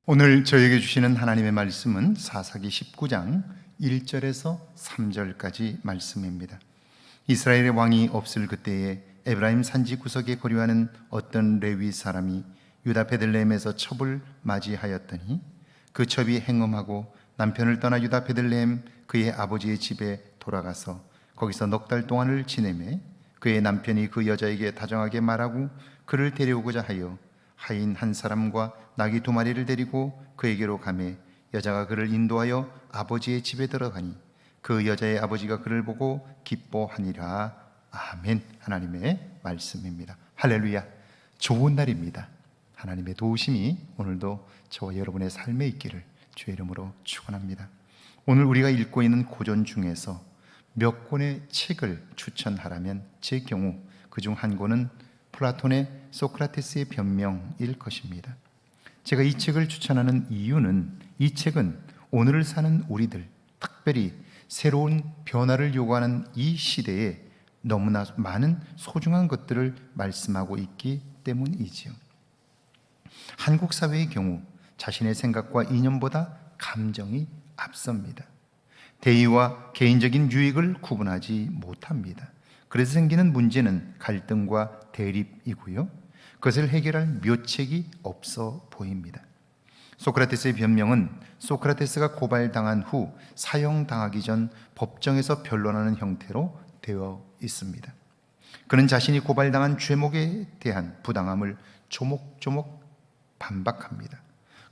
오늘 저에게 주시는 하나님의 말씀은 사사기 19장 1절에서 3절까지 말씀입니다. 이스라엘의 왕이 없을 그때에 에브라임 산지 구석에 거류하는 어떤 레위 사람이 유다 베들레헴에서 첩을 맞이하였더니 그 첩이 행음하고 남편을 떠나 유다 베들레헴 그의 아버지의 집에 돌아가서 거기서 넉 달 동안을 지내매 그의 남편이 그 여자에게 다정하게 말하고 그를 데려오고자 하여 하인 한 사람과 나귀 2마리를 데리고 그에게로 가매 여자가 그를 인도하여 아버지의 집에 들어가니 그 여자의 아버지가 그를 보고 기뻐하니라. 아멘. 하나님의 말씀입니다. 할렐루야. 좋은 날입니다. 하나님의 도우심이 오늘도 저와 여러분의 삶에 있기를 주의 이름으로 축원합니다. 오늘 우리가 읽고 있는 고전 중에서 몇 권의 책을 추천하라면 제 경우 그중 한 권은 플라톤의 소크라테스의 변명일 것입니다. 제가 이 책을 추천하는 이유는 이 책은 오늘을 사는 우리들, 특별히 새로운 변화를 요구하는 이 시대에 너무나 많은 소중한 것들을 말씀하고 있기 때문이지요. 한국 사회의 경우 자신의 생각과 이념보다 감정이 앞섭니다. 대의와 개인적인 유익을 구분하지 못합니다. 그래서 생기는 문제는 갈등과 대립이고요. 그것을 해결할 묘책이 없어 보입니다. 소크라테스의 변명은 소크라테스가 고발당한 후 사형당하기 전 법정에서 변론하는 형태로 되어 있습니다. 그는 자신이 고발당한 죄목에 대한 부당함을 조목조목 반박합니다.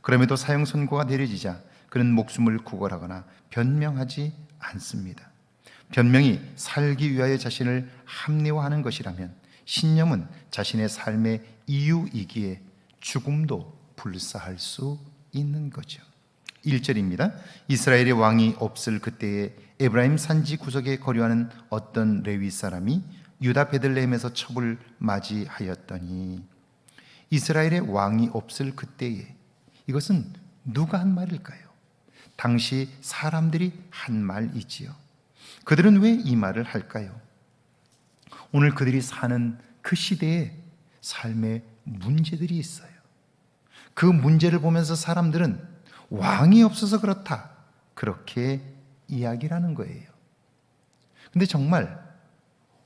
그럼에도 사형 선고가 내려지자 그는 목숨을 구걸하거나 변명하지 않습니다. 변명이 살기 위하여 자신을 합리화하는 것이라면 신념은 자신의 삶의 이유이기에 죽음도 불사할 수 있는 거죠. 1절입니다. 이스라엘의 왕이 없을 그때에 에브라임 산지 구석에 거류하는 어떤 레위 사람이 유다 베들레헴에서 첩을 맞이하였더니, 이스라엘의 왕이 없을 그때에, 이것은 누가 한 말일까요? 당시 사람들이 한 말이지요. 그들은 왜 이 말을 할까요? 오늘 그들이 사는 그 시대에 삶의 문제들이 있어요. 그 문제를 보면서 사람들은 왕이 없어서 그렇다, 그렇게 이야기를 하는 거예요. 근데 정말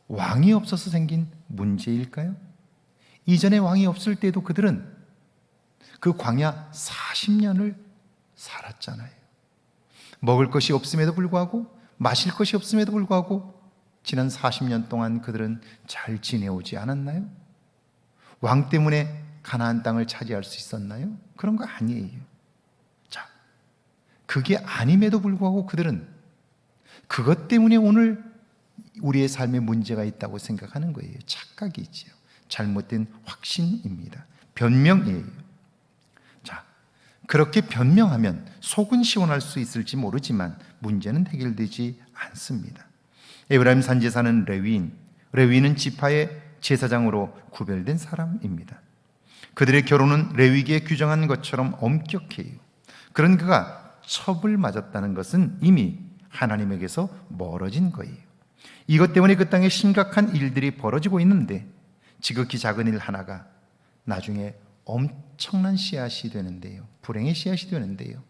왕이 없어서 생긴 문제일까요? 이전에 왕이 없을 때도 그들은 그 광야 40년을 살았잖아요. 먹을 것이 없음에도 불구하고, 마실 것이 없음에도 불구하고 지난 40년 동안 그들은 잘 지내오지 않았나요? 왕 때문에 가나안 땅을 차지할 수 있었나요? 그런 거 아니에요. 자, 그게 아님에도 불구하고 그들은 그것 때문에 오늘 우리의 삶에 문제가 있다고 생각하는 거예요. 착각이지요. 잘못된 확신입니다. 변명이에요. 자, 그렇게 변명하면 속은 시원할 수 있을지 모르지만 문제는 해결되지 않습니다. 에브라임 산지에 사는 레위인은 지파의 제사장으로 구별된 사람입니다. 그들의 결혼은 레위기에 규정한 것처럼 엄격해요. 그런 그가 첩을 맞았다는 것은 이미 하나님에게서 멀어진 거예요. 이것 때문에 그 땅에 심각한 일들이 벌어지고 있는데, 지극히 작은 일 하나가 나중에 엄청난 씨앗이 되는데요, 불행의 씨앗이 되는데요,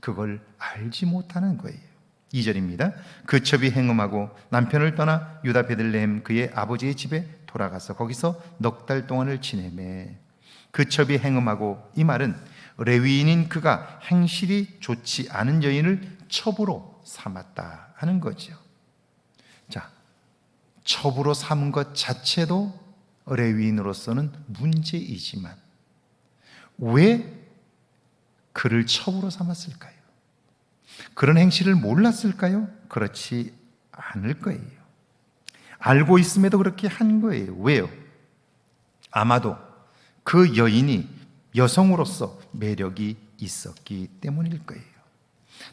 그걸 알지 못하는 거예요. 2절입니다. 그 첩이 행음하고 남편을 떠나 유다 베들레헴 그의 아버지의 집에 돌아가서 거기서 넉 달 동안을 지내매. 그 첩이 행음하고, 이 말은 레위인인 그가 행실이 좋지 않은 여인을 첩으로 삼았다 하는 거죠. 자, 첩으로 삼은 것 자체도 레위인으로서는 문제이지만 왜 그를 첩으로 삼았을까요? 그런 행실을 몰랐을까요? 그렇지 않을 거예요. 알고 있음에도 그렇게 한 거예요. 왜요? 아마도 그 여인이 여성으로서 매력이 있었기 때문일 거예요.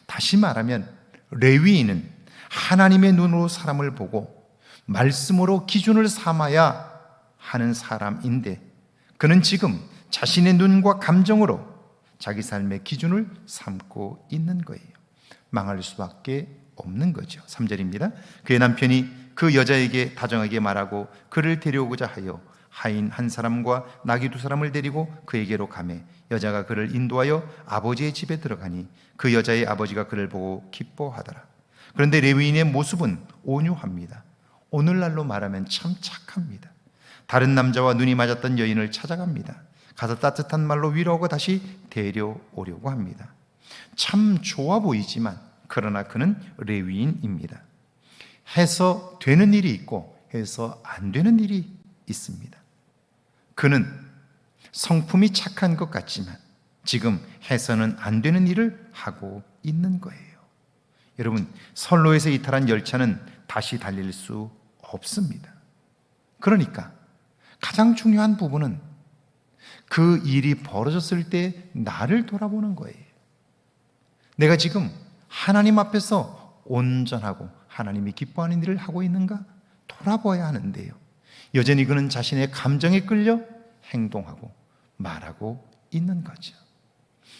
다시 말하면 레위인은 하나님의 눈으로 사람을 보고 말씀으로 기준을 삼아야 하는 사람인데, 그는 지금 자신의 눈과 감정으로 자기 삶의 기준을 삼고 있는 거예요. 망할 수밖에 없는 거죠. 3절입니다. 그의 남편이 그 여자에게 다정하게 말하고 그를 데려오고자 하여 하인 한 사람과 나귀 두 사람을 데리고 그에게로 가매 여자가 그를 인도하여 아버지의 집에 들어가니 그 여자의 아버지가 그를 보고 기뻐하더라. 그런데 레위인의 모습은 온유합니다. 오늘날로 말하면 참 착합니다. 다른 남자와 눈이 맞았던 여인을 찾아갑니다. 가서 따뜻한 말로 위로하고 다시 데려오려고 합니다. 참 좋아 보이지만 그러나 그는 레위인입니다. 해서 되는 일이 있고 해서 안 되는 일이 있습니다. 그는 성품이 착한 것 같지만 지금 해서는 안 되는 일을 하고 있는 거예요. 여러분, 선로에서 이탈한 열차는 다시 달릴 수 없습니다. 그러니까 가장 중요한 부분은 그 일이 벌어졌을 때 나를 돌아보는 거예요. 내가 지금 하나님 앞에서 온전하고 하나님이 기뻐하는 일을 하고 있는가 돌아봐야 하는데요. 여전히 그는 자신의 감정에 끌려 행동하고 말하고 있는 거죠.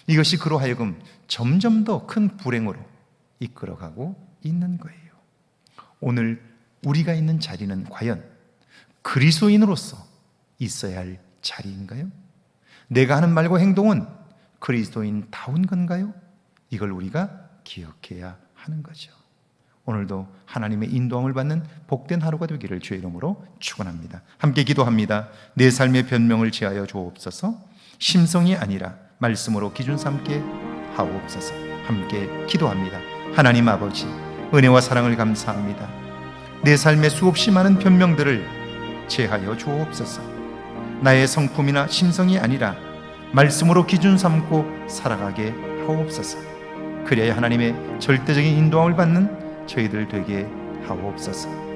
이것이 그로 하여금 점점 더 큰 불행으로 이끌어가고 있는 거예요. 오늘 우리가 있는 자리는 과연 그리스도인으로서 있어야 할 자리인가요? 내가 하는 말과 행동은 그리스도인다운 건가요? 이걸 우리가 기억해야 하는 거죠. 오늘도 하나님의 인도함을 받는 복된 하루가 되기를 주의 이름으로 축원합니다. 함께 기도합니다. 내 삶의 변명을 지하여 주옵소서. 심성이 아니라 말씀으로 기준 삼게 하옵소서. 함께 기도합니다. 하나님 아버지, 은혜와 사랑을 감사합니다. 내 삶의 수없이 많은 변명들을 제하여 주옵소서. 나의 성품이나 심성이 아니라 말씀으로 기준 삼고 살아가게 하옵소서. 그래야 하나님의 절대적인 인도함을 받는 저희들 되게 하옵소서.